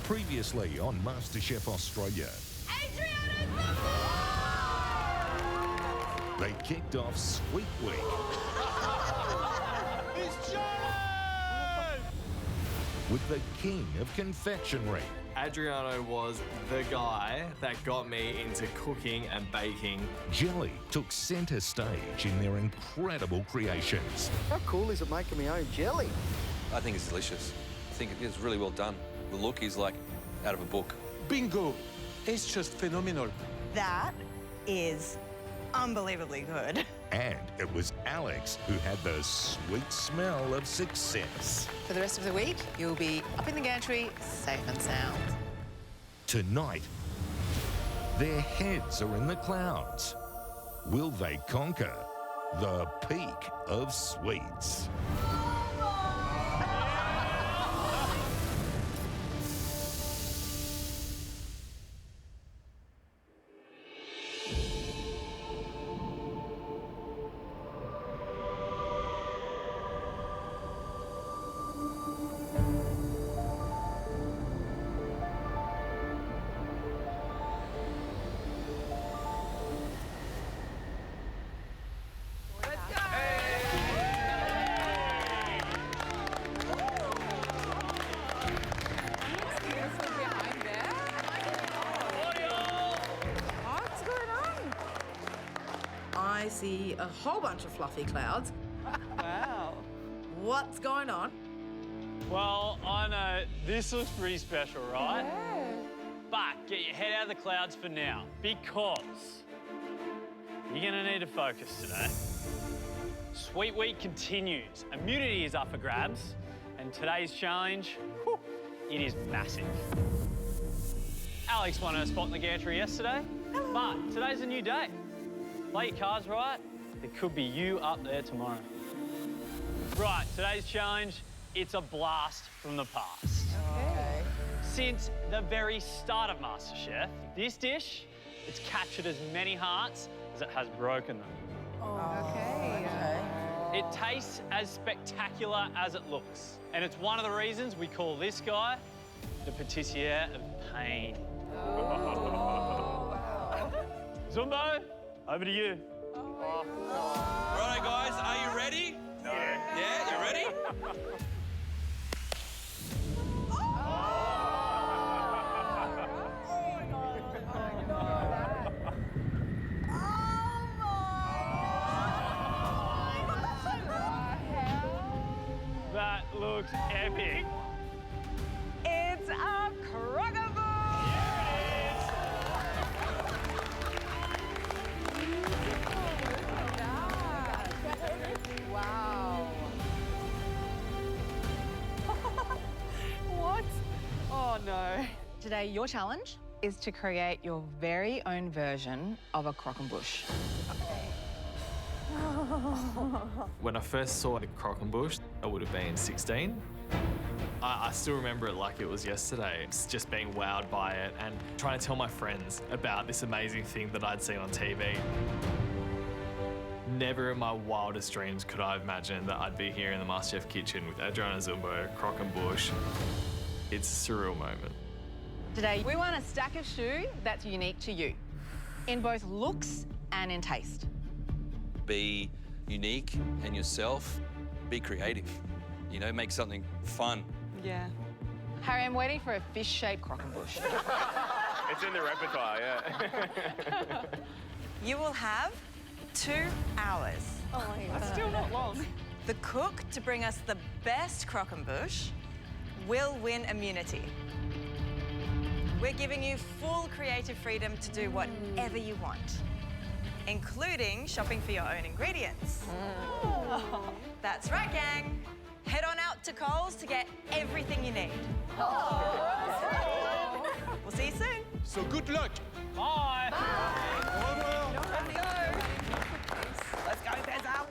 Previously on MasterChef Australia. Adriano! They kicked off Sweet Week. It's Joe! With the king of confectionery. Adriano was the guy that got me into cooking and baking. Jelly took centre stage in their incredible creations. How cool is it making my own jelly? I think it's delicious. I think it's really well done. The look is like out of a book. Bingo! It's just phenomenal. That is unbelievably good. And it was Alex who had the sweet smell of success. For the rest of the week, you'll be up in the gantry, safe and sound. Tonight, their heads are in the clouds. Will they conquer the peak of sweets? I see a whole bunch of fluffy clouds. Wow. What's going on? Well, I know this looks pretty special, right? Yeah. But get your head out of the clouds for now, because you're gonna need to focus today. Sweet Week continues. Immunity is up for grabs, and today's challenge, whew, it is massive. Alex won her spot in the gantry yesterday, but today's a new day. Play your cards right, there could be you up there tomorrow. Right, today's challenge, it's a blast from the past. Okay. Since the very start of MasterChef, this dish, it's captured as many hearts as it has broken them. Okay. It tastes as spectacular as it looks. And it's one of the reasons we call this guy the patissier of pain. Zumbo, over to you. Righto, guys, are you ready? Yeah, you ready? That looks epic. It's a Croquembouche! Wow. What? Oh, no. Today, your challenge is to create your very own version of a croquembouche. When I first saw the Croquembouche, I would have been 16. I still remember it like it was yesterday. It's just being wowed by it and trying to tell my friends about this amazing thing that I'd seen on TV. Never in my wildest dreams could I have imagined that I'd be here in the MasterChef kitchen with Adriano Zumbo, Croquembouche. It's a surreal moment. Today, we want a stack of choux that's unique to you, in both looks and in taste. Be unique and yourself. Be creative. You know, make something fun. Yeah. Harry, I'm waiting for a fish-shaped croquembouche. It's in the repertoire, yeah. You will have 2 hours. Oh, my God. That's still not long. The cook to bring us the best croquembouche will win immunity. We're giving you full creative freedom to do whatever you want, including shopping for your own ingredients. That's right, gang. Head on out to Coles to get everything you need. We'll see you soon. So good luck. Bye. Let's go, Bezza.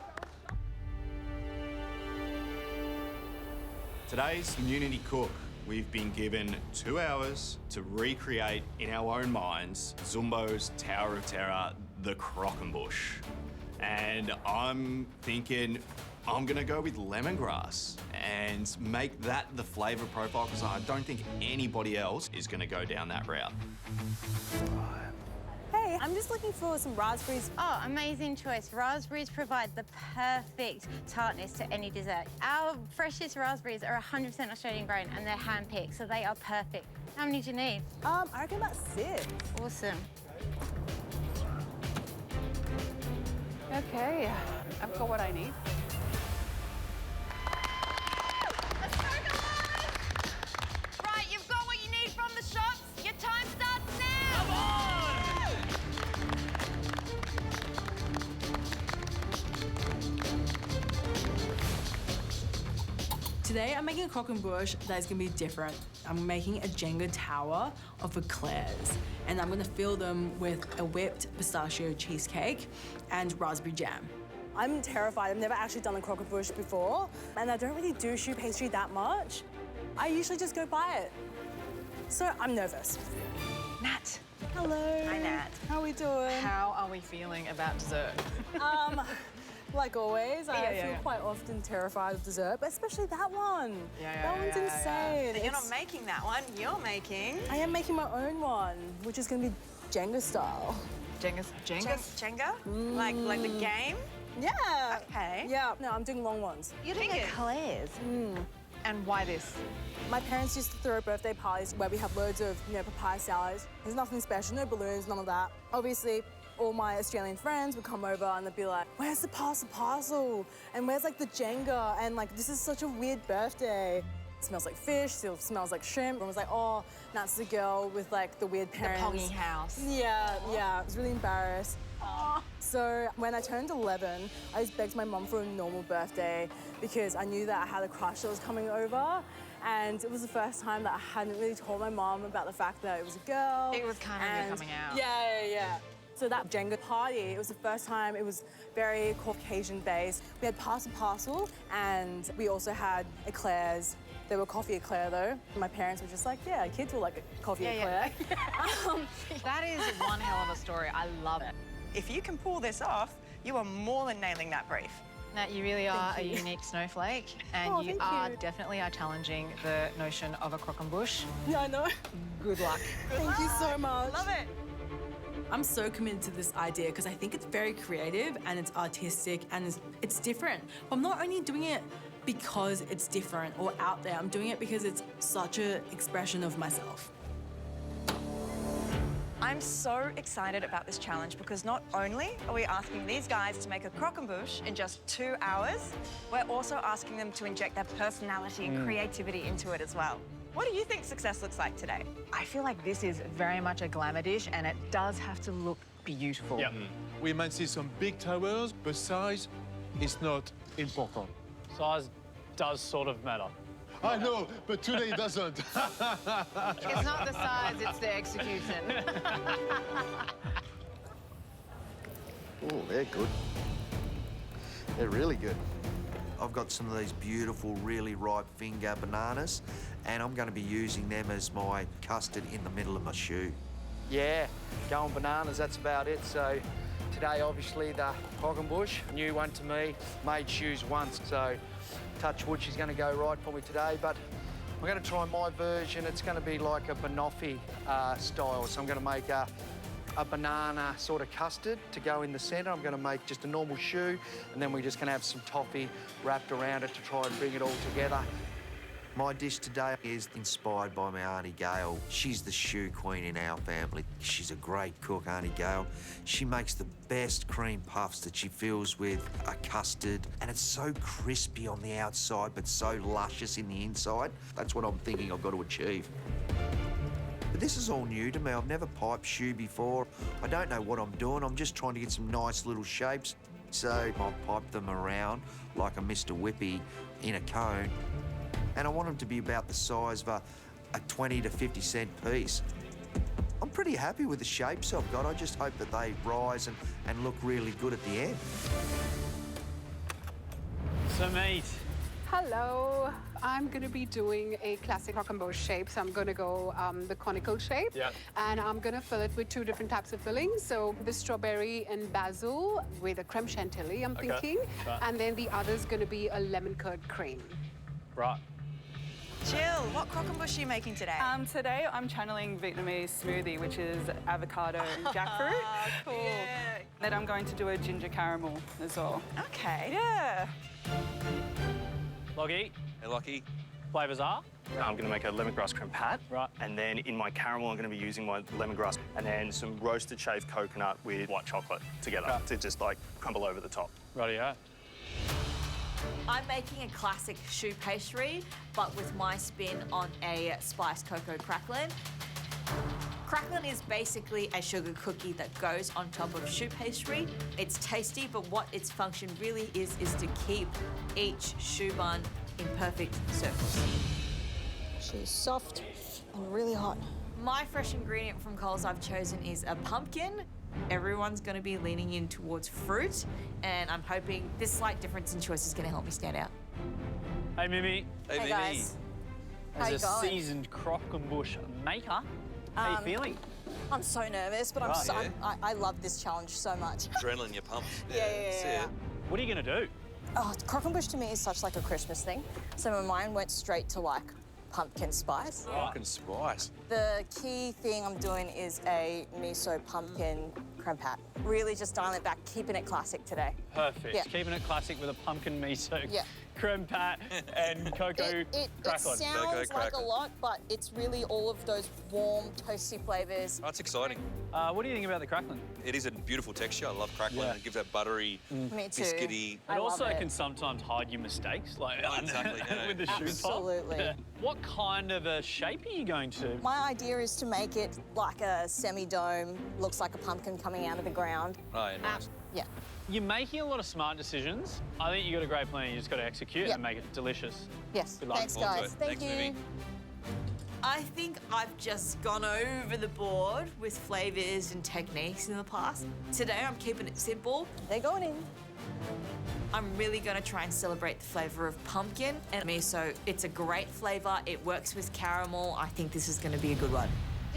Today's Immunity Cook. We've been given 2 hours to recreate in our own minds Zumbo's Tower of Terror, the Croquembouche. And I'm thinking I'm gonna go with lemongrass. and make that the flavour profile, because I don't think anybody else is going to go down that route. Hey, I'm just looking for some raspberries. Oh, amazing choice. Raspberries provide the perfect tartness to any dessert. Our freshest raspberries are 100% Australian grown and they're hand-picked, so they are perfect. How many do you need? I reckon about 6. Awesome. Okay, I've got what I need. Right, you've got what you need from the shops. Your time starts now. Come on! Today I'm making a croquembouche that is going to be different. I'm making a Jenga tower of eclairs, and I'm going to fill them with a whipped pistachio cheesecake and raspberry jam. I'm terrified. I've never actually done a croquembouche before, and I don't really do choux pastry that much. I usually just go buy it. So I'm nervous. Nat. Hello. Hi, Nat. How are we doing? How are we feeling about dessert? Like always, I feel yeah. quite often terrified of dessert, but especially that one. Yeah, that one's insane. But you're not making that one. You're making... I am making my own one, which is going to be Jenga style. Jenga? Jenga? Like the game? Yeah. Okay. Yeah. No, I'm doing long ones. You're doing eclairs. And why this? My parents used to throw birthday parties where we have loads of, papaya salads. There's nothing special, no balloons, none of that. Obviously, all my Australian friends would come over and they'd be like, where's the parcel? And where's like the Jenga? And like, this is such a weird birthday. It smells like fish, it smells like shrimp. Everyone was like, oh, that's the girl with like the weird parents. The Pongy house. Yeah, I was really embarrassed. So when I turned 11, I just begged my mum for a normal birthday because I knew that I had a crush that was coming over. And it was the first time that I hadn't really told my mum about the fact that it was a girl. It was kind of you coming out. Yeah. So that Jenga party, it was the first time, it was very Caucasian-based. We had parcel, and we also had eclairs. They were coffee eclair, though. My parents were just like, yeah, kids will like a coffee eclair. That is one hell of a story. I love it. If you can pull this off, you are more than nailing that brief. Nat, you really are a unique snowflake, and you are definitely challenging the notion of a croquembouche. Yeah, I know. Good luck. Thank you so much. Love it. I'm so committed to this idea because I think it's very creative and it's artistic and it's different. But I'm not only doing it because it's different or out there, I'm doing it because it's such an expression of myself. I'm so excited about this challenge because not only are we asking these guys to make a croquembouche in just 2 hours, we're also asking them to inject their personality and creativity into it as well. What do you think success looks like today? I feel like this is very much a glamour dish, and it does have to look beautiful. Yeah. We might see some big towers, but size is not important. Size does sort of matter. I know, but today it doesn't. It's not the size, it's the execution. Oh, they're good. They're really good. I've got some of these beautiful, really ripe finger bananas, and I'm going to be using them as my custard in the middle of my choux. Yeah, going bananas, that's about it. So today, obviously, the croquembouche, new one to me, made choux once, so touch wood, she's going to go right for me today, but I'm going to try my version. It's going to be like a banoffee style, so I'm going to make a banana sort of custard to go in the centre. I'm going to make just a normal choux, and then we're just going to have some toffee wrapped around it to try and bring it all together. My dish today is inspired by my Auntie Gail. She's the choux queen in our family. She's a great cook, Auntie Gail. She makes the best cream puffs that she fills with a custard, and it's so crispy on the outside but so luscious in the inside. That's what I'm thinking I've got to achieve. But this is all new to me. I've never piped choux before. I don't know what I'm doing. I'm just trying to get some nice little shapes. So I'll pipe them around like a Mr. Whippy in a cone. And I want them to be about the size of a 20 to 50 cent piece. I'm pretty happy with the shapes I've got. I just hope that they rise and look really good at the end. So, mate. Hello. I'm going to be doing a classic croquembouche shape, so I'm going to go the conical shape. Yeah. And I'm going to fill it with 2 different types of fillings. So the strawberry and basil with a creme chantilly, I'm thinking. Right. And then the other's going to be a lemon curd cream. Right. Jill, what croquembouche are you making today? Today I'm channeling Vietnamese smoothie, which is avocado and jackfruit. Cool. Yeah. Then I'm going to do a ginger caramel as well. Okay. Yeah. Lockie, Hey, Lockie. flavours are? I'm going to make a lemongrass creme pat. Right. And then in my caramel, I'm going to be using my lemongrass and then some roasted shaved coconut with white chocolate together to just like crumble over the top. Rightio. I'm making a classic choux pastry, but with my spin on a spiced cocoa cracklin. Cracklin is basically a sugar cookie that goes on top of choux pastry. It's tasty, but what its function really is to keep each choux bun in perfect circles. She's soft and really hot. My fresh ingredient from Coles I've chosen is a pumpkin. Everyone's going to be leaning in towards fruit, and I'm hoping this slight difference in choice is going to help me stand out. Hey, Mimi. Hey, Mimi. guys. How As you a going? seasoned croquembouche maker, how you feeling? I'm so nervous, but Right, yeah. I love this challenge so much. Adrenaline, you're pumped. Yeah. What are you going to do? Oh, croquembouche to me is such like a Christmas thing. So my mind went straight to like pumpkin spice. Pumpkin spice. The key thing I'm doing is a miso pumpkin creme pat. Really just dialing it back, keeping it classic today. Perfect. Yeah. Keeping it classic with a pumpkin miso, Yeah. creme pat, and cocoa It cracklin. sounds like a lot, but it's really all of those warm, toasty flavors. That's exciting. What do you think about the cracklin? It is a beautiful texture. I love crackling. Yeah. It gives that buttery, Me too. biscuity. It also can sometimes hide your mistakes, like exactly, yeah. with the shoe top. Absolutely. Yeah. What kind of a shape are you going to? My idea is to make it like a semi-dome, looks like a pumpkin coming out of the ground. Oh, yeah, nice. Yeah. You're making a lot of smart decisions. I think you got a great plan. You just got to execute Yep. and make it delicious. Yes. Good luck. Thanks, Forward to guys. it. Thank Thanks, you. Mimi. I think I've just gone over the board with flavours and techniques in the past. Today I'm keeping it simple. They're going in. I'm really going to try and celebrate the flavour of pumpkin and miso. It's a great flavour. It works with caramel. I think this is going to be a good one.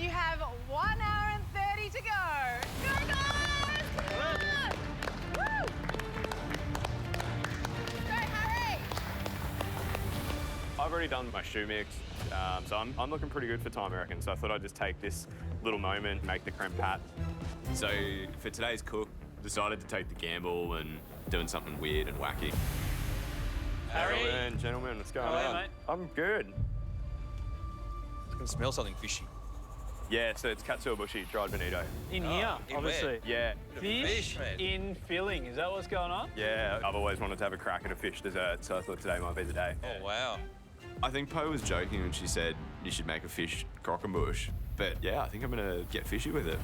You have 1 hour and 30 to go. Go, guys! Come on! Woo! Go, Harry! I've already done my shoe mix, so I'm looking pretty good for time, I reckon. So I thought I'd just take this little moment, make the creme pat. So for today's cook, decided to take the gamble and doing something weird and wacky. Harry. Gentlemen, what's going Hey, on? mate. I'm good. I can smell something fishy. Yeah, so it's katsuobushi, dried bonito. In here, in obviously. Yeah. Fish mate. in filling. Is that what's going on? Yeah, I've always wanted to have a crack at a fish dessert, so I thought today might be the day. Oh, wow. I think Poe was joking when she said you should make a fish croquembouche, but yeah, I think I'm gonna get fishy with it.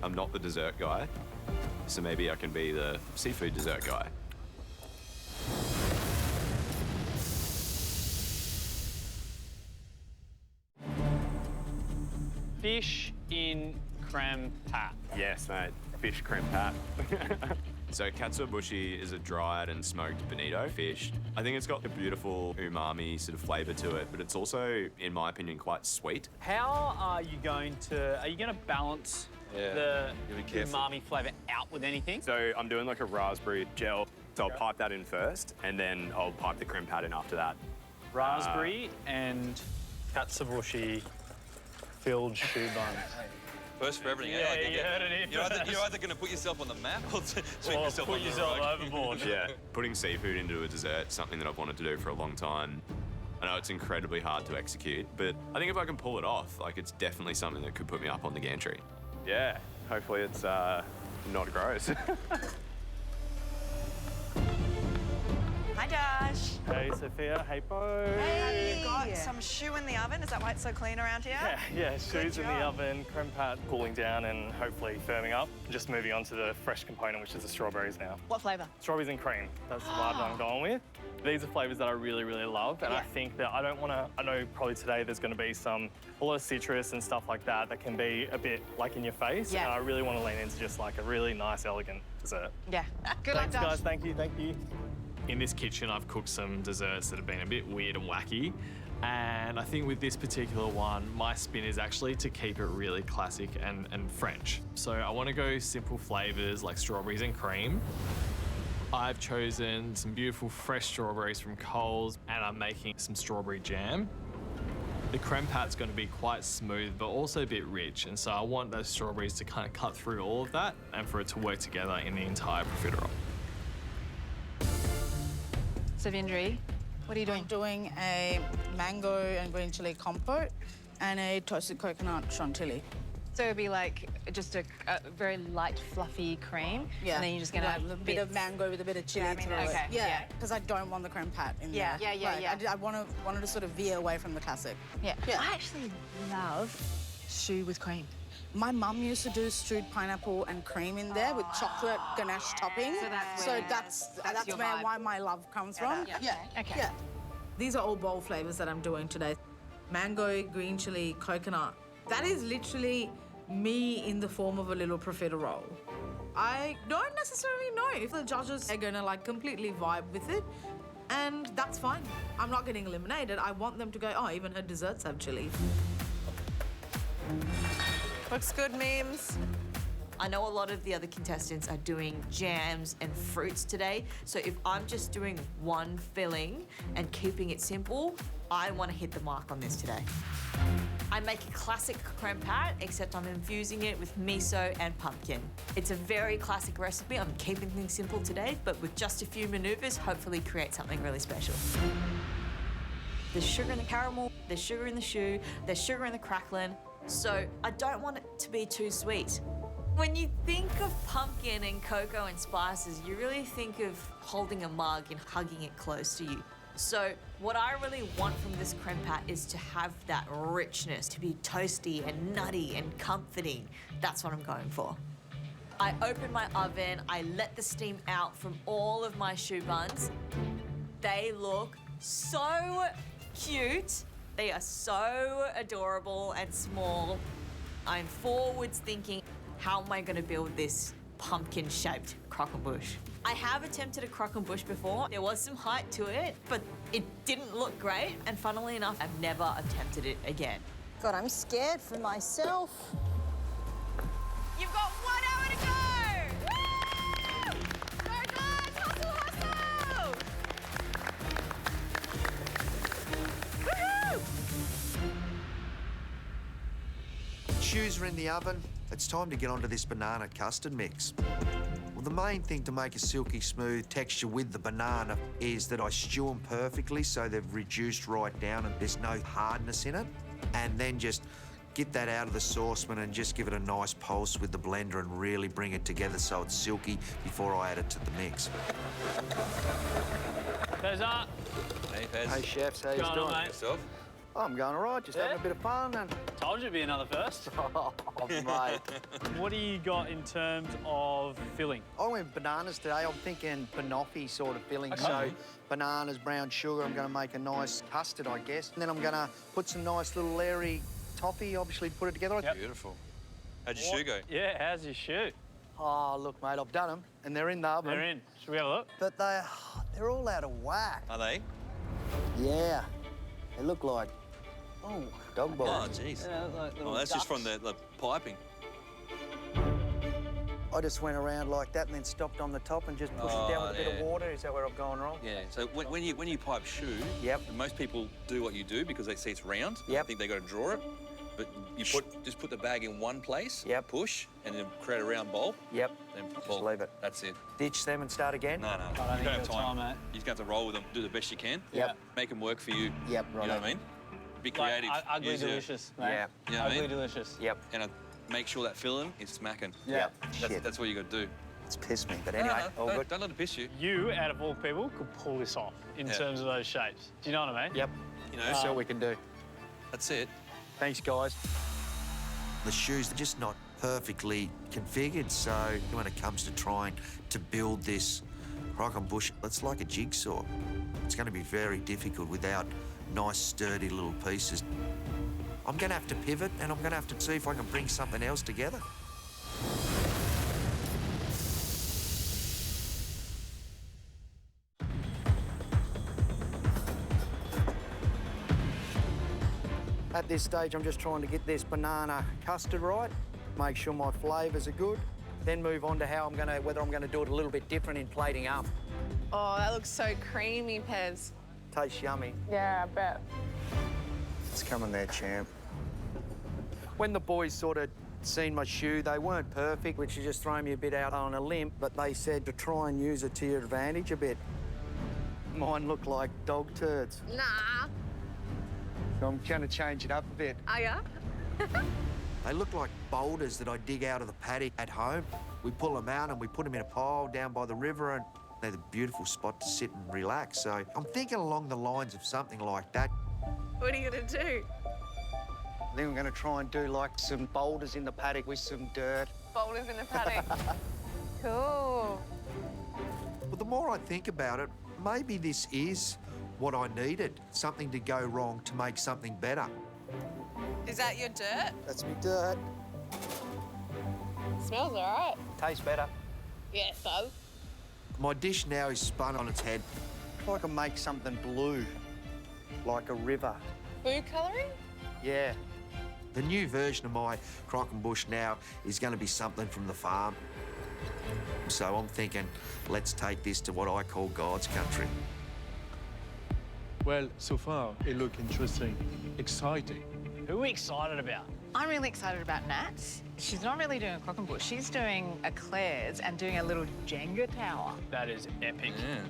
I'm not the dessert guy, so maybe I can be the seafood dessert guy. Fish in creme pat. Yes, mate. Fish creme pat. So katsuobushi is a dried and smoked bonito fish. I think it's got a beautiful umami sort of flavour to it, but it's also, in my opinion, quite sweet. How are you going to balance the you'll be careful. umami flavour out with anything? So I'm doing like a raspberry gel, so I'll pipe that in first, and then I'll pipe the creme pat in after that. Raspberry and katsuobushi filled shoe bun. First for everything. Yeah, eh? you heard it here first. You're either going to put yourself on the map or sweep Or yourself put on yourself the rock. overboard. Yeah, putting seafood into a dessert, something that I've wanted to do for a long time. I know it's incredibly hard to execute, but I think if I can pull it off, like it's definitely something that could put me up on the gantry. Yeah, hopefully it's not gross. Hi, Josh. Hey, Sophia. Hey, Bo. Have you got some shoe in the oven? Is that why it's so clean around here? Yeah, shoes in the oven, creme pat cooling down and hopefully firming up. Just moving on to the fresh component, which is the strawberries now. What flavour? Strawberries and cream. That's the vibe that I'm going with. These are flavors that I really, really love, and I think that I don't want to. I know probably today there's going to be a lot of citrus and stuff like that that can be a bit like in your face. Yeah. And I really want to lean into just like a really nice, elegant dessert. Yeah. Good luck, Thanks, Josh. guys. Thank you. Thank you. In this kitchen, I've cooked some desserts that have been a bit weird and wacky. And I think with this particular one, my spin is actually to keep it really classic and French. So I want to go simple flavors like strawberries and cream. I've chosen some beautiful fresh strawberries from Coles and I'm making some strawberry jam. The creme pat's going to be quite smooth but also a bit rich, and so I want those strawberries to kind of cut through all of that and for it to work together in the entire profiterole. Savindri, what are you doing? I'm doing a mango and green chili compote and a toasted coconut chantilly. So it'd be like just a very light, fluffy cream. Yeah. And then you're just gonna a bit of mango with a bit of chili through it. Okay. Yeah. Because I don't want the creme pat in there. I wanted to sort of veer away from the classic. Yeah. I actually love choux with cream. My mum used to do stewed pineapple and cream in there with chocolate ganache topping. So that's why my love comes from. Okay. These are all bold flavors that I'm doing today. Mango, green chili, coconut. That is literally me in the form of a little profiterole. I don't necessarily know if the judges are gonna like completely vibe with it, and that's fine. I'm not getting eliminated. I want them to go, oh, even her desserts have chili. Looks good, memes. I know a lot of the other contestants are doing jams and fruits today, so if I'm just doing one filling and keeping it simple, I want to hit the mark on this today. I make a classic creme pat, except I'm infusing it with miso and pumpkin. It's a very classic recipe. I'm keeping things simple today, but with just a few maneuvers, hopefully create something really special. There's sugar in the caramel, there's sugar in the choux, there's sugar in the crackling, so I don't want it to be too sweet. When you think of pumpkin and cocoa and spices, you really think of holding a mug and hugging it close to you. So what I really want from this creme pat is to have that richness, to be toasty and nutty and comforting. That's what I'm going for. I open my oven, I let the steam out from all of my choux buns. They look so cute. They are so adorable and small. I'm forwards thinking, how am I gonna build this pumpkin-shaped croquembouche? I have attempted a croquembouche before. There was some height to it, but it didn't look great. And funnily enough, I've never attempted it again. God, I'm scared for myself. You've got 1 hour to go! Woo! Go guys, hustle, hustle! Woohoo! Choux are in the oven. It's time to get onto this banana custard mix. Well, the main thing to make a silky smooth texture with the banana is that I stew them perfectly so they've reduced right down and there's no hardness in it. And then just get that out of the saucepan and just give it a nice pulse with the blender and really bring it together so it's silky before I add it to the mix. Pezza. Hey, Pez. Hey, chefs, how you Going doing? on, mate? Yourself? Oh, I'm going all right, just having a bit of fun. And... Told you it'd be another first. Oh, mate. What do you got in terms of filling? I went bananas today. I'm thinking banoffee sort of filling. Okay. So bananas, brown sugar. I'm going to make a nice custard, I guess. And then I'm going to put some nice little layery toffee, obviously put it together. Yep. Beautiful. How'd your shoe go? Yeah, how's your shoe? Oh, look, mate, I've done them, and they're in the oven. They're in. Should we have a look? But they're all out of whack. Are they? Yeah. They look like, dog balls. Oh, jeez. Oh, that's just from the piping. I just went around like that and then stopped on the top and just pushed it down with a bit of water. Is that where I've gone wrong? Yeah, so when you pipe choux, most people do what you do because they see it's round. I think they got to draw it. But you just put the bag in one place, push, and then create a round bowl. Yep. Then just leave it. That's it. Ditch them and start again? No. I You don't don't think have you've got time. time, mate. You just have to roll with them, do the best you can. Yep. Make them work for you. Yep, right. You know what I mean? Be creative. Like, ugly Use your- delicious, mate. Yeah. You know what I Ugly mean? delicious. Yep. And make sure that filling is smacking. Yeah. That's what you got to do. It's pissed me, but anyway, all good. Don't let it piss you. You, out of all people, could pull this off in terms of those shapes. Do you know what I mean? Yep. You know, That's all we can do. That's it. Thanks, guys. The shoes are just not perfectly configured, so when it comes to trying to build this croquembouche, it's like a jigsaw. It's going to be very difficult without nice, sturdy little pieces. I'm going to have to pivot, and I'm going to have to see if I can bring something else together. At this stage, I'm just trying to get this banana custard right, make sure my flavours are good. then move on to whether I'm gonna do it a little bit different in plating up. Oh, that looks so creamy, Pez. Tastes yummy. Yeah, I bet. It's coming there, champ. When the boys sort of seen my shoe, they weren't perfect, which is just throwing me a bit out on a limb, but they said to try and use it to your advantage a bit. Mine look like dog turds. Nah. So I'm going to change it up a bit. Oh, yeah? They look like boulders that I dig out of the paddock at home. We pull them out and we put them in a pile down by the river, and they're a beautiful spot to sit and relax. So I'm thinking along the lines of something like that. What are you going to do? I think I'm going to try and do like some boulders in the paddock with some dirt. Boulders in the paddock. Cool. But the more I think about it, maybe this is what I needed, something to go wrong to make something better. Is that your dirt? That's me dirt. Smells all right. Tastes better. Yeah, it does. My dish now is spun on its head. I can make something blue, like a river. Food colouring? Yeah. The new version of my Croquembouche now is going to be something from the farm. So I'm thinking, let's take this to what I call God's country. Well, so far, it looks interesting, exciting. Who are we excited about? I'm really excited about Nat. She's not really doing a croquembouche. She's doing eclairs and doing a little Jenga tower. That is epic. Yeah.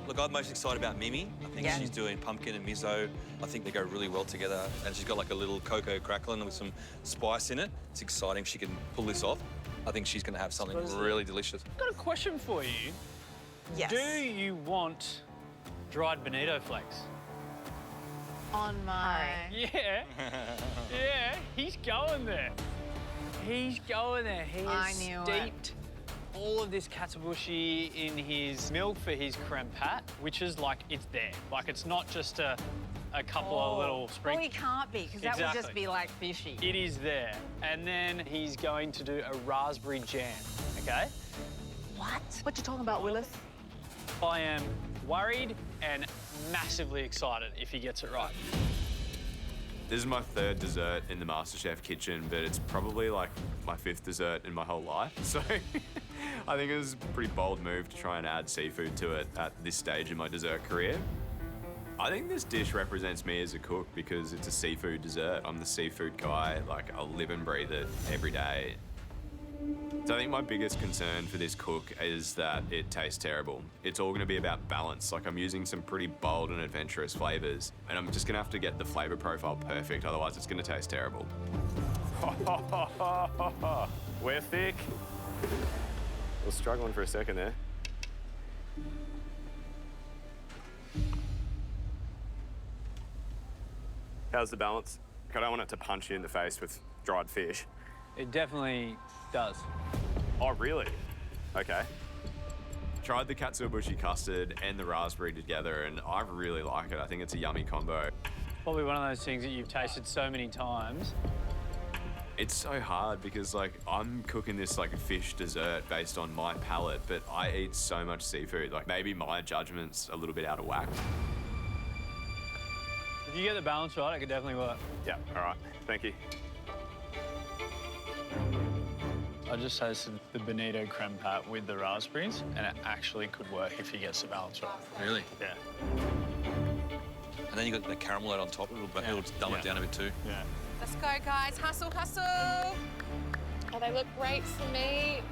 Look, I'm most excited about Mimi. I think she's doing pumpkin and miso. I think they go really well together. And she's got like a little cocoa crackling with some spice in it. It's exciting she can pull this off. I think she's going to have something really delicious. I've got a question for you. Yes. Do you want dried bonito flakes? On my... Yeah. Yeah, he's going there. He's going there. He I has knew steeped all of this katsuobushi in his milk for his creme pat, which is like, it's there. Like, it's not just a couple of little Well, sprinkles. he can't be, because that would just be like fishy. It is there. And then he's going to do a raspberry jam, okay? What? What you talking about, Willis? I am worried and massively excited if he gets it right. This is my third dessert in the MasterChef kitchen, but it's probably like my fifth dessert in my whole life. So I think it was a pretty bold move to try and add seafood to it at this stage in my dessert career. I think this dish represents me as a cook because it's a seafood dessert. I'm the seafood guy, like I live and breathe it every day. So I think my biggest concern for this cook is that it tastes terrible. It's all gonna be about balance. Like I'm using some pretty bold and adventurous flavors, and I'm just gonna have to get the flavor profile perfect, otherwise it's gonna taste terrible. We're thick. I was struggling for a second there. How's the balance? I don't want it to punch you in the face with dried fish. It definitely does. Oh, really? Okay. Tried the katsuobushi custard and the raspberry together, and I really like it. I think it's a yummy combo. Probably one of those things that you've tasted so many times. It's so hard because, like, I'm cooking this, like, a fish dessert based on my palate, but I eat so much seafood. Like, maybe my judgment's a little bit out of whack. If you get the balance right, it could definitely work. Yeah, all right. Thank you. I just tasted the bonito creme pat with the raspberries, and it actually could work if he gets the balance right. Really? Yeah. And then you got the caramel out on top. It'll dumb it down a bit too. Yeah. Let's go, guys. Hustle, hustle. Oh, they look great for me.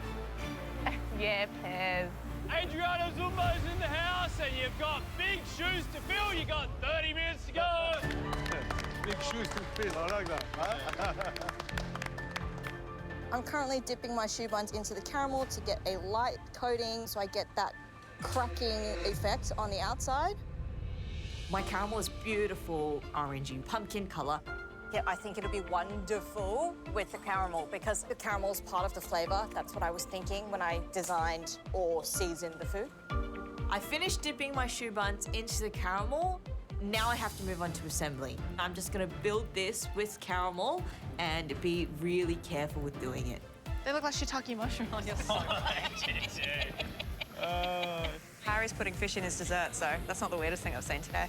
Yeah, Pez. Adriano Zumbo's in the house, and you've got big shoes to fill. You got 30 minutes to go. Big shoes to fill, I like that. I'm currently dipping my shoe buns into the caramel to get a light coating so I get that cracking effect on the outside. My caramel is beautiful, orangey pumpkin colour. Yeah, I think it'll be wonderful with the caramel because the caramel is part of the flavour. That's what I was thinking when I designed or seasoned the food. I finished dipping my shoe buns into the caramel. Now I have to move on to assembly. I'm just going to build this with caramel and be really careful with doing it. They look like shiitake mushroom on your side. Harry's putting fish in his dessert, so that's not the weirdest thing I've seen today.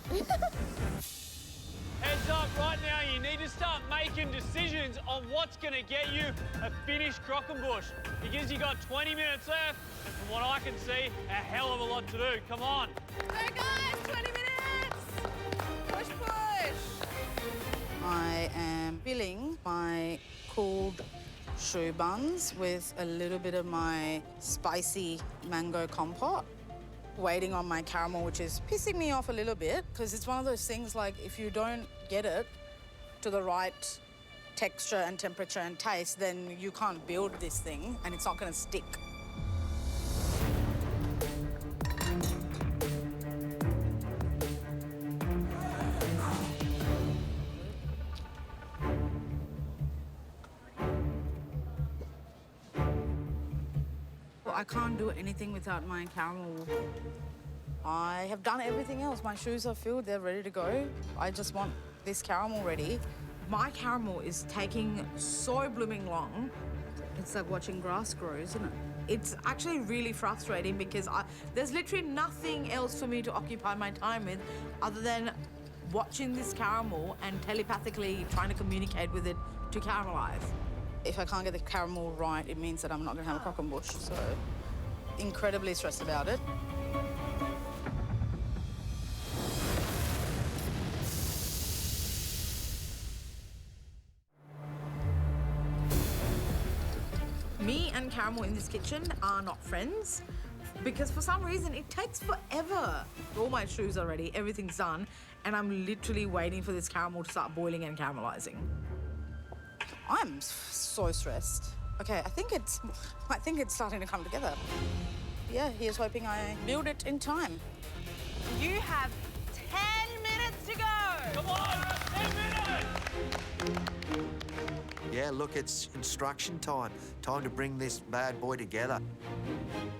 Heads up, right now you need to start making decisions on what's going to get you a finished croquembouche because you got 20 minutes left, and from what I can see, a hell of a lot to do. Come on. Go guys, 20 minutes! Push, push! I am filling my cooled choux buns with a little bit of my spicy mango compote. Waiting on my caramel, which is pissing me off a little bit because it's one of those things like if you don't get it to the right texture and temperature and taste, then you can't build this thing and it's not going to stick. I can't do anything without my caramel. I have done everything else. My shoes are filled, they're ready to go. I just want this caramel ready. My caramel is taking so blooming long. It's like watching grass grow, isn't it? It's actually really frustrating because there's literally nothing else for me to occupy my time with other than watching this caramel and telepathically trying to communicate with it to caramelize. If I can't get the caramel right, it means that I'm not going to have a croquembouche, so incredibly stressed about it. Me and caramel in this kitchen are not friends because for some reason it takes forever. All my shoes are ready, everything's done, and I'm literally waiting for this caramel to start boiling and caramelizing. I'm so stressed. Okay, I think it's starting to come together. Yeah, here's hoping I build it in time. You have 10 minutes to go! Come on, 10 minutes! Yeah, look, it's instruction time. Time to bring this bad boy together.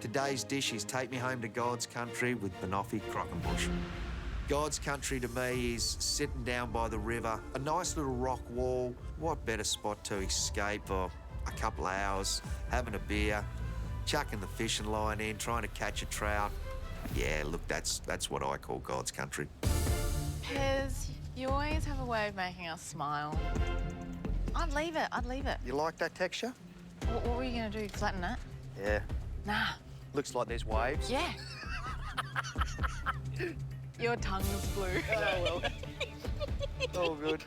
Today's dish is Take Me Home to God's Country with banoffee croquembouche. God's Country to me is sitting down by the river, a nice little rock wall. What better spot to escape for a couple of hours, having a beer, chucking the fishing line in, trying to catch a trout. Yeah, look, that's what I call God's Country. Pez, you always have a way of making us smile. I'd leave it, I'd leave it. You like that texture? What were you going to do, flatten it? Yeah. Nah. Looks like there's waves. Yeah. Your tongue's blue. Oh, well. All good.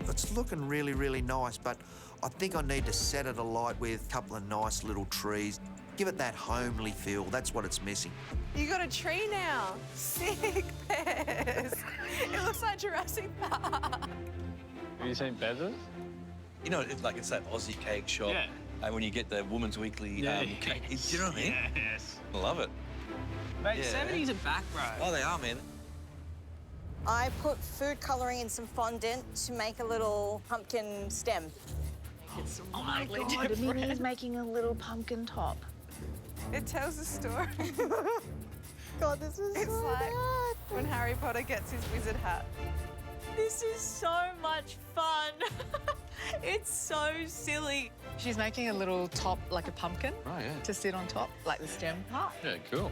It's looking really, really nice, but I think I need to set it alight with a couple of nice little trees. Give it that homely feel. That's what it's missing. You got a tree now. Sick, Pez. It looks like Jurassic Park. Have you seen Bezos? You know, it's that Aussie cake shop. Yeah. And when you get the Woman's Weekly cake, do you know what I mean? Yes. I love it. Mate, Yeah. 70s are back, bro. Oh, they are, man. I put food colouring and some fondant to make a little pumpkin stem. It's slightly different. Mimi's making a little pumpkin top. It tells a story. God, this is It's so like bad. when Harry Potter gets his wizard hat. This is so much fun. It's so silly. She's making a little top, like a pumpkin, Oh, yeah. to sit on top, like the stem part. Yeah, cool.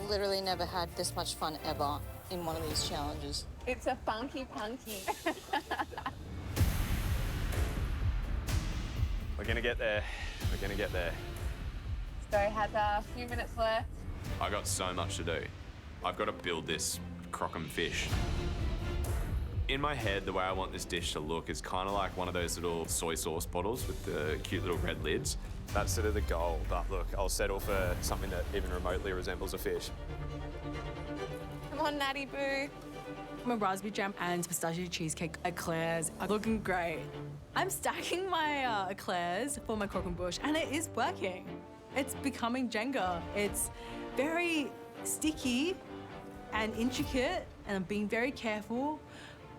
Literally never had this much fun ever in one of these challenges. It's a funky punky. We're gonna get there. We're gonna get there. So has a few minutes left. I got so much to do. I've got to build this croquem fish. In my head, the way I want this dish to look is kind of like one of those little soy sauce bottles with the cute little red lids. That's sort of the goal, but look, I'll settle for something that even remotely resembles a fish. Come on, Natty Boo. My raspberry jam and pistachio cheesecake eclairs are looking great. I'm stacking my eclairs for my croquembouche and it is working. It's becoming Jenga. It's very sticky and intricate and I'm being very careful,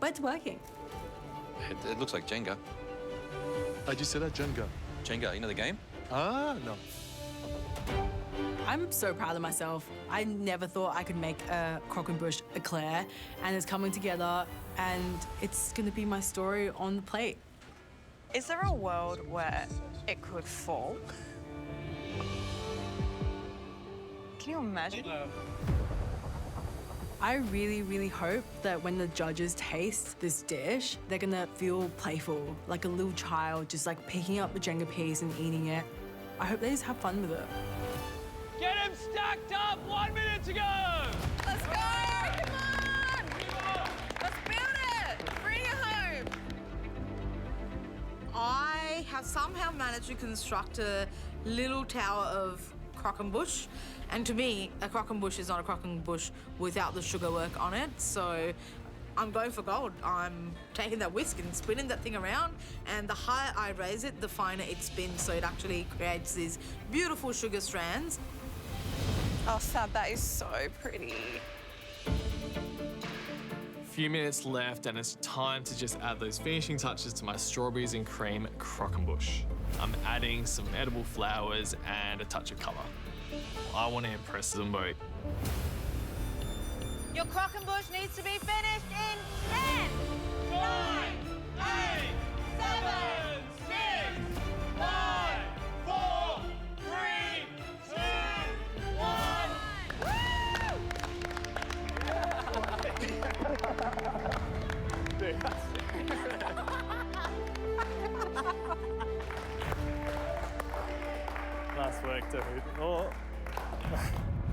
but it's working. It looks like Jenga. How'd you say that, Jenga? Jenga, you know the game? Ah, no. I'm so proud of myself. I never thought I could make a croquembouche eclair and it's coming together and it's gonna be my story on the plate. Is there a world where it could fall? Can you imagine? I really, really hope that when the judges taste this dish, they're gonna feel playful, like a little child just like picking up a Jenga piece and eating it. I hope they just have fun with it. Get him stacked up! 1 minute to go! Let's go! Come on! Let's build it! Bring it home! I have somehow managed to construct a little tower of croquembouche. And to me, a croquembouche is not a croquembouche without the sugar work on it. So I'm going for gold. I'm taking that whisk and spinning that thing around. And the higher I raise it, the finer it spins. So it actually creates these beautiful sugar strands. Oh, Sab, that is so pretty. Few minutes left and it's time to just add those finishing touches to my strawberries and cream croquembouche. I'm adding some edible flowers and a touch of colour. I want to impress Zumbo. Your croquembouche needs to be finished in 10, 9, 8, 7, 6, 5, 4, 3, 2, 1. Nice work, dude. Oh.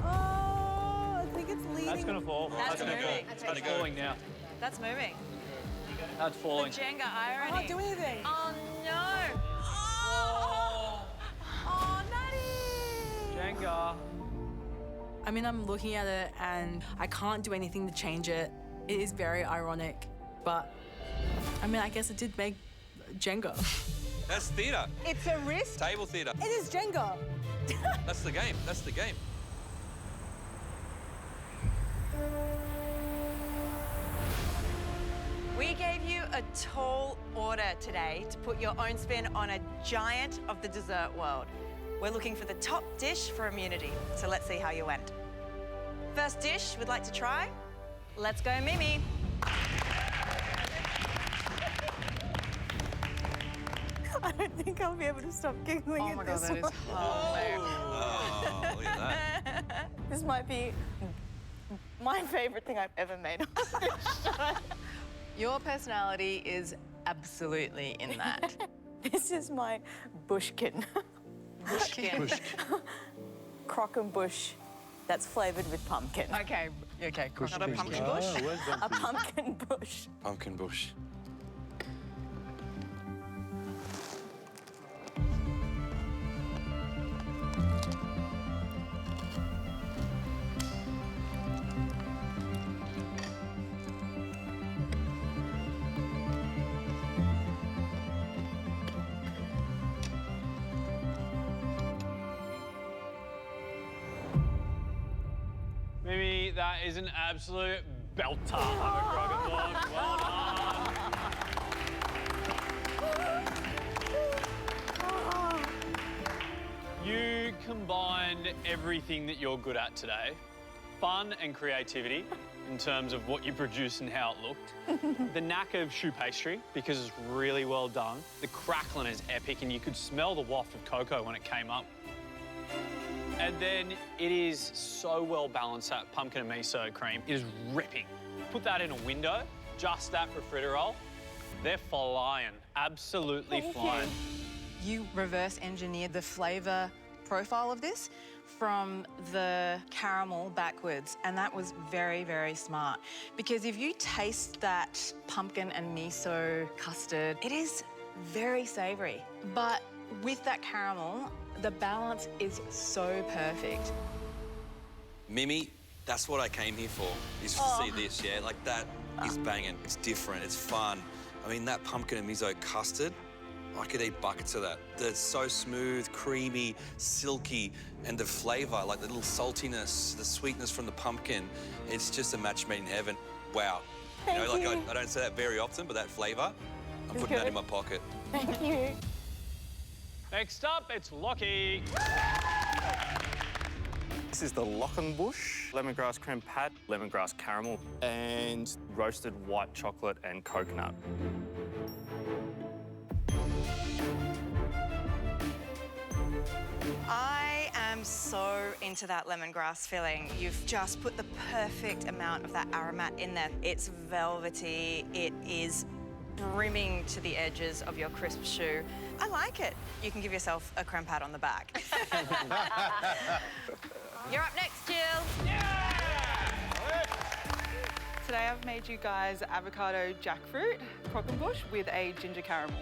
I think it's leading. That's gonna fall. That's gonna moving. go. That's falling now. That's moving. That's falling. The Jenga irony. I can't do anything. Oh, no. Oh, Natty. Jenga. I mean, I'm looking at it and I can't do anything to change it. It is very ironic, but I mean, I guess it did make Jenga. That's theatre. It's a risk. Table theatre. It is Jenga. That's the game. That's the game. We gave you a tall order today to put your own spin on a giant of the dessert world. We're looking for the top dish for immunity, so let's see how you went. First dish we'd like to try. Let's go, Mimi. I don't think I'll be able to stop giggling Oh at my God, this that is one. hilarious. Oh, look at that. This might be my favourite thing I've ever made. Your personality is absolutely in that. This is my bushkin. Bushkin. Croquembouche that's flavoured with pumpkin. Okay, cool. Not a pumpkin bush? well done A to you. pumpkin bush. Pumpkin bush. Mimi, that is an absolute belter of a croquembouche. Well done. You combined everything that you're good at today. Fun and creativity in terms of what you produced and how it looked. The knack of choux pastry, because it's really well done. The crackling is epic and you could smell the waft of cocoa when it came up. And then it is so well balanced, that pumpkin and miso cream. It is ripping. Put that in a window, just that profiterole. They're flying, absolutely flying. You reverse engineered the flavour profile of this from the caramel backwards, and that was very, very smart. Because if you taste that pumpkin and miso custard, it is very savoury. But with that caramel, the balance is so perfect. Mimi, that's what I came here for, is to see this, yeah? Like, that is banging. It's different, it's fun. I mean, that pumpkin and miso custard, I could eat buckets of that. It's so smooth, creamy, silky, and the flavour, like the little saltiness, the sweetness from the pumpkin, it's just a match made in heaven. Wow. Thank you know, like you. I don't say that very often, but that flavour, I'm putting that in my pocket. Thank you. Next up, it's Lockie. This is the Croquembouche, lemongrass creme pat, lemongrass caramel, and roasted white chocolate and coconut. I am so into that lemongrass filling. You've just put the perfect amount of that aromat in there. It's velvety, it is brimming to the edges of your crisp choux. I like it. You can give yourself a creme pat on the back. You're up next, Jill. Today I've made you guys avocado jackfruit croquembouche with a ginger caramel.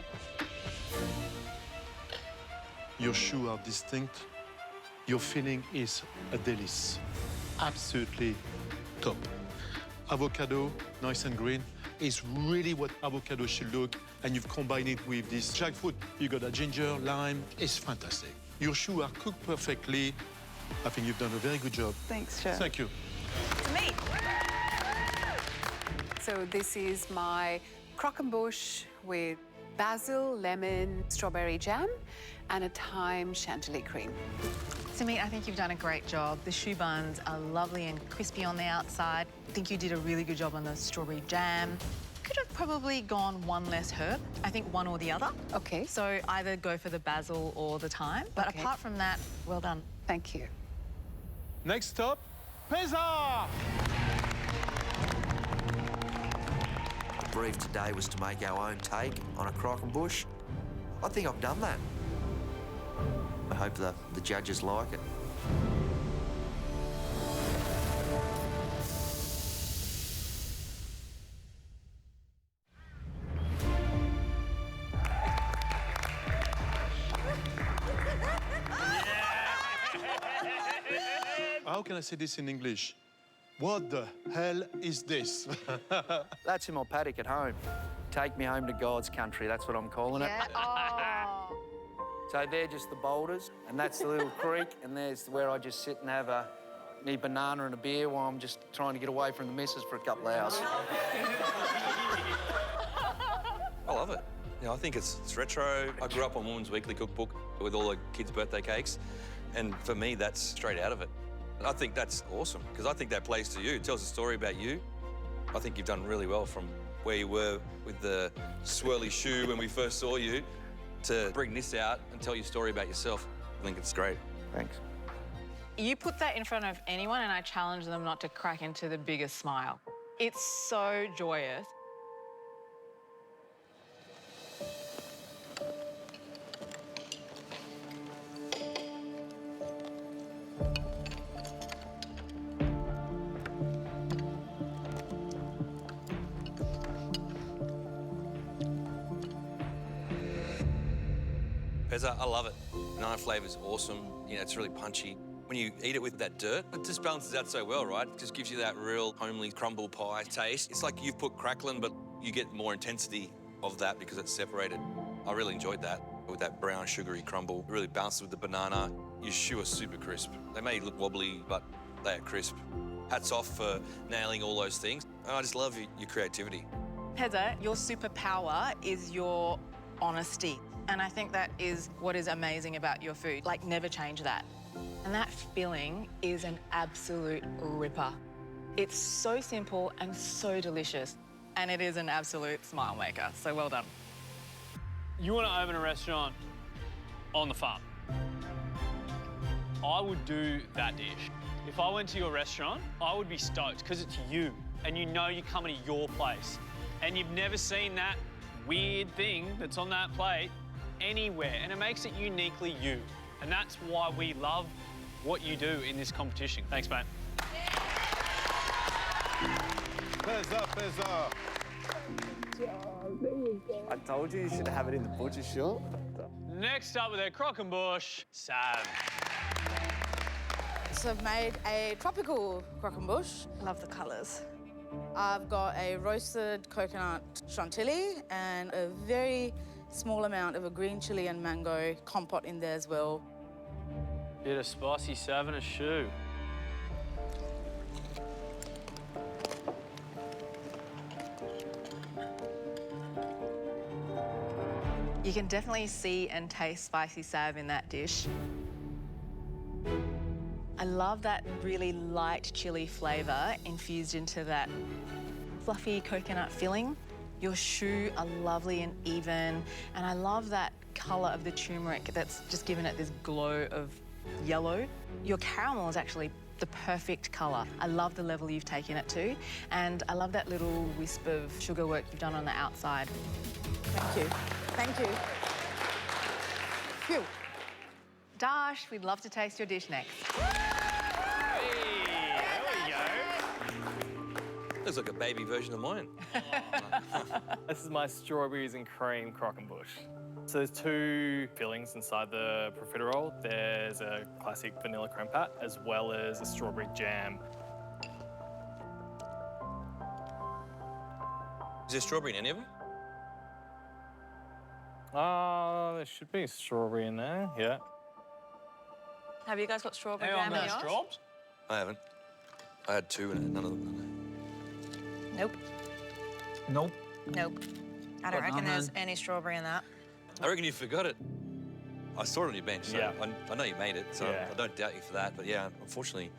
Your choux are distinct. Your filling is a délice. Absolutely top. Avocado, nice and green, is really what avocado should look, and you've combined it with this jackfruit. You got a ginger, lime, it's fantastic. Your choux are cooked perfectly. I think you've done a very good job. Thanks, Chef. Thank you. To me. So this is my croquembouche with basil, lemon, strawberry jam, and a thyme chantilly cream. Samit, I think you've done a great job. The choux buns are lovely and crispy on the outside. I think you did a really good job on the strawberry jam. Could have probably gone one less herb. I think one or the other. Okay. So either go for the basil or the thyme. But Okay. apart from that, well done. Thank you. Next stop, pizza! The brief today was to make our own take on a croquembouche. I think I've done that. I hope the judges like it. How can I say this in English? What the hell is this? That's in my paddock at home. Take me home to God's country, that's what I'm calling it. So they're just the boulders, and that's the little creek, and there's where I just sit and have me banana and a beer while I'm just trying to get away from the missus for a couple of hours. I love it. You know, I think it's retro. I grew up on Woman's Weekly cookbook with all the kids' birthday cakes, and for me, that's straight out of it. I think that's awesome, because I think that plays to you. It tells a story about you. I think you've done really well from where you were with the swirly choux when we first saw you to bring this out and tell your story about yourself. I think it's great. Thanks. You put that in front of anyone and I challenge them not to crack into the biggest smile. It's so joyous. Pezza, I love it. Banana flavour's awesome. You know, it's really punchy. When you eat it with that dirt, it just balances out so well, right? It just gives you that real homely crumble pie taste. It's like you've put crackling, but you get more intensity of that because it's separated. I really enjoyed that with that brown sugary crumble. It really bounces with the banana. Your choux are super crisp. They may look wobbly, but they are crisp. Hats off for nailing all those things. And I just love your creativity. Pezza, your superpower is your honesty. And I think that is what is amazing about your food. Like, never change that. And that filling is an absolute ripper. It's so simple and so delicious. And it is an absolute smile maker, so well done. You want to open a restaurant on the farm. I would do that dish. If I went to your restaurant, I would be stoked because it's you and you know you're coming to your place and you've never seen that weird thing that's on that plate anywhere, and it makes it uniquely you. And that's why we love what you do in this competition. Thanks, mate. Pezza, pezza. I told you should have it in the butcher shop. Next up with our croquembouche, Sav. So I've made a tropical croquembouche. Love the colours. I've got a roasted coconut chantilly and a very small amount of a green chili and mango compote in there as well. Bit of spicy Sav and a choux. You can definitely see and taste spicy Sav in that dish. I love that really light chili flavour infused into that fluffy coconut filling. Your choux are lovely and even, and I love that colour of the turmeric that's just given it this glow of yellow. Your caramel is actually the perfect colour. I love the level you've taken it to, and I love that little wisp of sugar work you've done on the outside. Thank you. Thank you. Phew. Dash, we'd love to taste your dish next. Looks like a baby version of mine. This is my strawberries and cream croquembouche. So there's 2 fillings inside the profiterole. There's a classic vanilla creme pat as well as a strawberry jam. Is there strawberry in any of them? There should be strawberry in there, yeah. Have you guys got strawberry jam in yours? I haven't. I had 2 and none of them. Nope. Nope. Nope. I don't reckon there's any strawberry in that. I reckon you forgot it. I saw it on your bench, so Yeah. I know you made it, so Yeah. I don't doubt you for that. But yeah, unfortunately,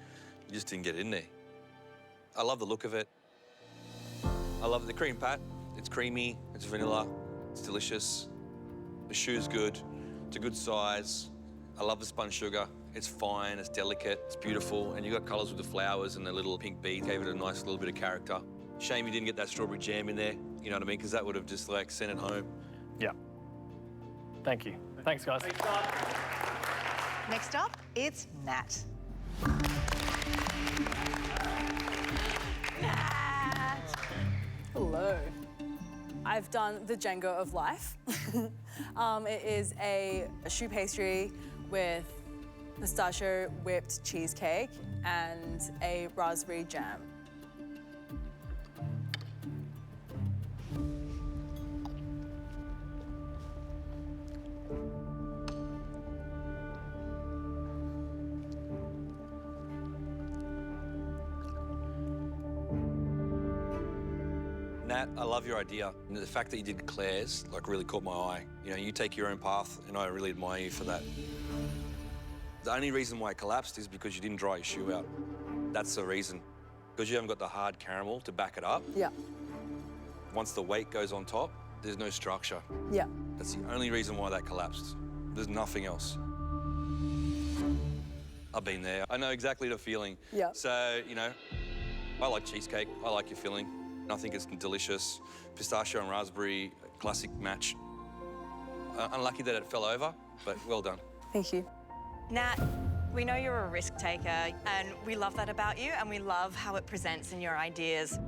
you just didn't get it in there. I love the look of it. I love the cream pat. It's creamy, it's vanilla, it's delicious. The shoe's good, it's a good size. I love the spun sugar. It's fine, it's delicate, it's beautiful, and you got colours with the flowers and the little pink bead, gave it a nice little bit of character. Shame you didn't get that strawberry jam in there, you know what I mean? Because that would have just like sent it home. Yeah. Thank you. Thanks, guys. Next up, it's Nat. Nat! Hello. I've done the Jenga of life. It is a choux pastry with pistachio whipped cheesecake and a raspberry jam. Nat, I love your idea. And the fact that you did Claire's like really caught my eye. You know, you take your own path, and I really admire you for that. The only reason why it collapsed is because you didn't dry your shoe out. That's the reason. Because you haven't got the hard caramel to back it up. Yeah. Once the weight goes on top, there's no structure. Yeah. That's the only reason why that collapsed. There's nothing else. I've been there. I know exactly the feeling. Yeah. So, you know, I like cheesecake. I like your filling. I think it's delicious. Pistachio and raspberry, classic match. Unlucky that it fell over, but well done. Thank you. Nat, we know you're a risk taker, and we love that about you, and we love how it presents in your ideas.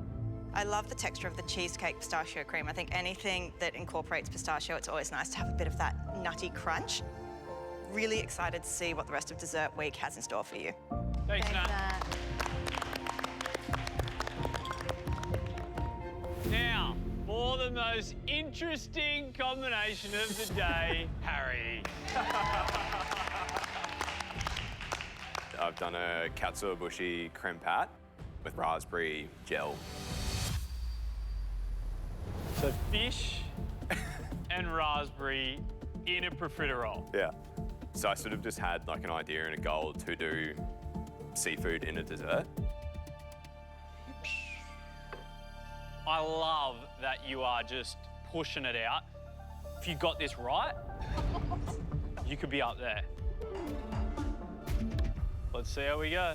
I love the texture of the cheesecake pistachio cream. I think anything that incorporates pistachio, it's always nice to have a bit of that nutty crunch. Really excited to see what the rest of dessert week has in store for you. Thanks, Nat. Now, for the most interesting combination of the day, Harry. I've done a katsuobushi creme pat with raspberry gel. So fish and raspberry in a profiterole. Yeah. So I sort of just had like an idea and a goal to do seafood in a dessert. I love that you are just pushing it out. If you got this right, you could be up there. Let's see how we go.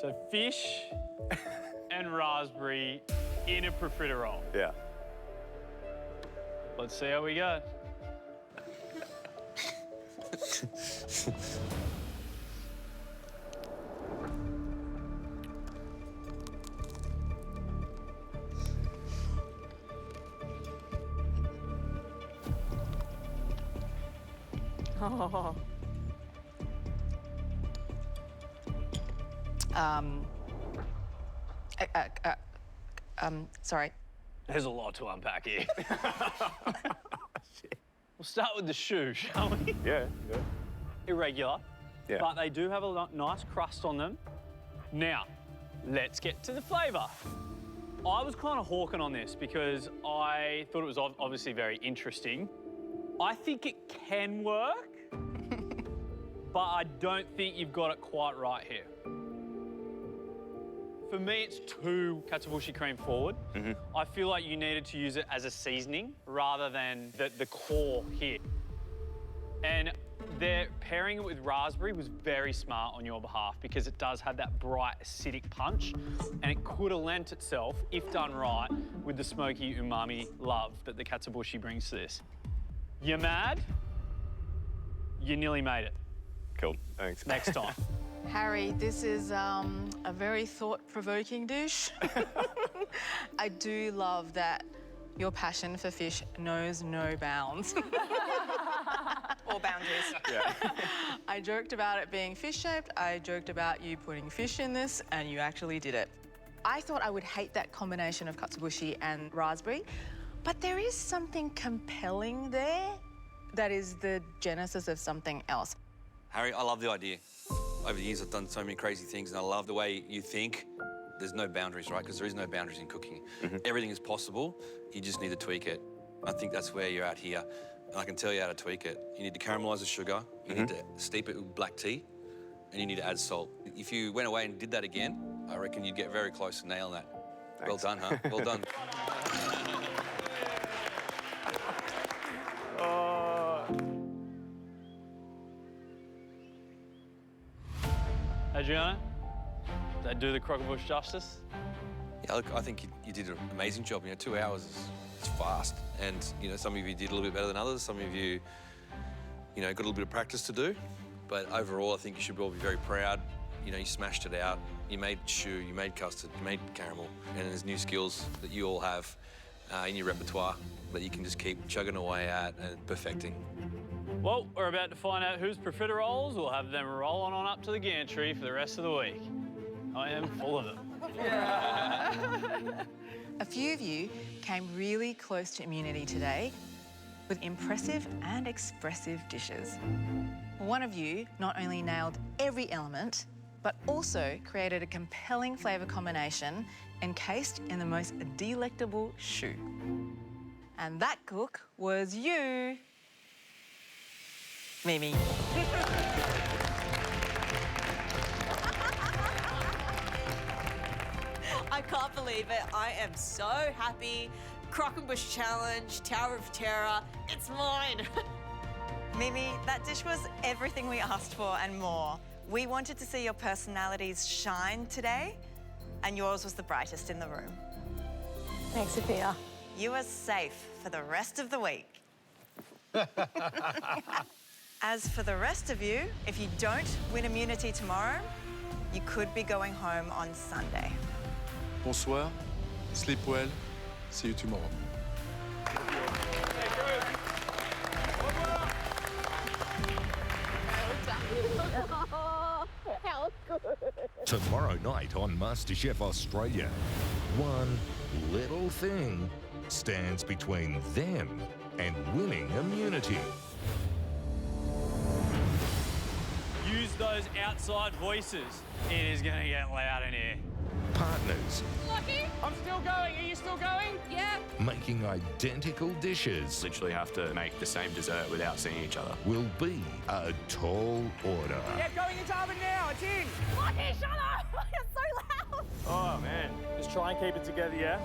So fish and raspberry in a profiterole. Yeah. Let's see how we go. Oh. Sorry. There's a lot to unpack here. We'll start with the shoe, shall we? Yeah, yeah. Irregular, Yeah. but they do have a nice crust on them. Now, let's get to the flavour. I was kind of hawking on this because I thought it was obviously very interesting. I think it can work, but I don't think you've got it quite right here. For me, it's too katsuobushi cream forward. I feel like you needed to use it as a seasoning rather than the core here. And pairing it with raspberry was very smart on your behalf because it does have that bright acidic punch, and it could have lent itself, if done right, with the smoky umami love that the katsuobushi brings to this. You mad? You nearly made it. Cool, thanks. Next time. Harry, this is a very thought-provoking dish. I do love that your passion for fish knows no bounds. Or boundaries. Yeah. I joked about it being fish-shaped. I joked about you putting fish in this, and you actually did it. I thought I would hate that combination of katsuobushi and raspberry, but there is something compelling there that is the genesis of something else. Harry, I love the idea. Over the years, I've done so many crazy things, and I love the way you think. There's no boundaries, right? Because there is no boundaries in cooking. Everything is possible. You just need to tweak it. I think that's where you're at here. And I can tell you how to tweak it. You need to caramelise the sugar, you need to steep it with black tea, and you need to add salt. If you went away and did that again, I reckon you'd get very close to nailing that. Thanks. Well done, huh? Well done. Adriano, did that do the croquembouche justice? Yeah, look, I think you did an amazing job. 2 hours is fast. And, some of you did a little bit better than others. Some of you, got a little bit of practice to do. But overall, I think you should all be very proud. You smashed it out. You made choux, you made custard, you made caramel. And there's new skills that you all have in your repertoire that you can just keep chugging away at and perfecting. Well, we're about to find out whose profiteroles. We'll have them rolling on up to the gantry for the rest of the week. I am full of them. A few of you came really close to immunity today with impressive and expressive dishes. One of you not only nailed every element, but also created a compelling flavour combination encased in the most delectable choux. And that cook was you, Mimi. I can't believe it. I am so happy. Croquembouche Challenge, Tower of Terror, it's mine. Mimi, that dish was everything we asked for and more. We wanted to see your personalities shine today, and yours was the brightest in the room. Thanks, Sophia. You are safe for the rest of the week. As for the rest of you, if you don't win immunity tomorrow, you could be going home on Sunday. Bonsoir, sleep well, see you tomorrow. Tomorrow night on MasterChef Australia, one little thing stands between them and winning immunity. Use those outside voices. It is going to get loud in here. Partners Lucky? I'm still going. Are you still going? Yeah. making identical dishes Literally have to make the same dessert without seeing each other. will be a tall order. Yeah, going into oven now. It's in. Lucky, shut up! It's so loud. Oh, man. Just try and keep it together, yeah?